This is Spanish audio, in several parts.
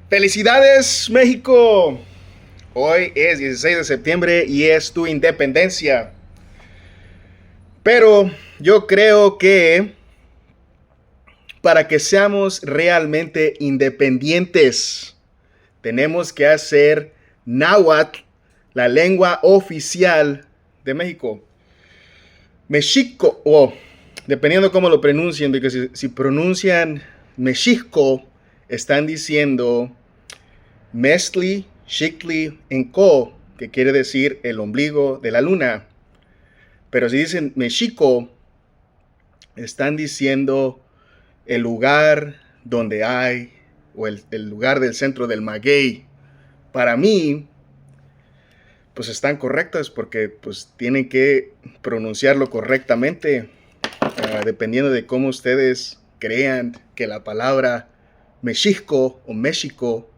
¡Felicidades, México! Hoy es 16 de septiembre y es tu independencia. Pero yo creo que para que seamos realmente independientes, tenemos que hacer náhuatl la lengua oficial de México. Mexico, dependiendo cómo lo pronuncien, porque si pronuncian Mexico, están diciendo Mestli, Xictli, Enco, que quiere decir el ombligo de la luna. Pero si dicen Mexico, están diciendo el lugar donde hay, o el lugar del centro del maguey. Para mí, pues están correctas porque pues tienen que pronunciarlo correctamente, dependiendo de cómo ustedes crean que la palabra Mexico o México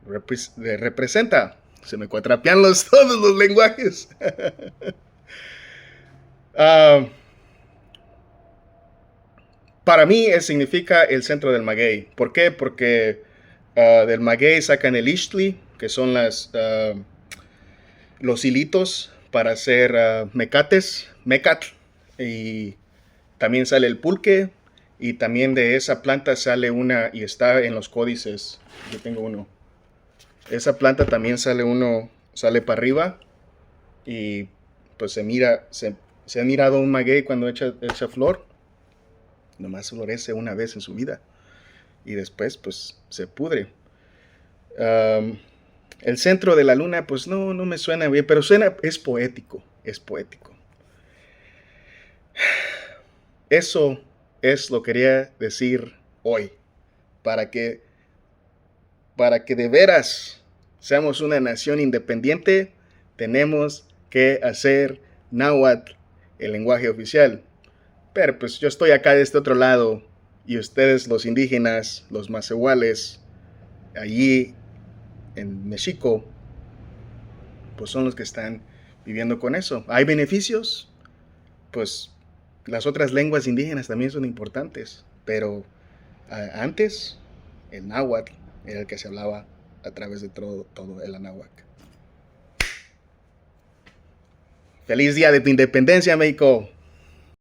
representa. Se me cuatrapean todos los lenguajes. uh, para mí significa el centro del maguey. ¿Por qué? Porque del maguey sacan el ixtli, que son los hilitos para hacer mecates, mecatl, y también sale el pulque, y también de esa planta sale una, y está en los códices, yo tengo uno, esa planta también sale para arriba, y pues se ha mirado un maguey cuando echa flor, nomás florece una vez en su vida, y después pues se pudre. El centro de la luna, pues no me suena bien, pero es poético, es poético. Eso es lo que quería decir hoy, para que de veras seamos una nación independiente, tenemos que hacer náhuatl el lenguaje oficial. Pero pues yo estoy acá de este otro lado, y ustedes, los indígenas, los macehuales, allí en México, pues son los que están viviendo con eso. ¿Hay beneficios? Pues las otras lenguas indígenas también son importantes, pero antes el náhuatl era el que se hablaba a través de todo el anáhuac. ¡Feliz día de tu independencia, México!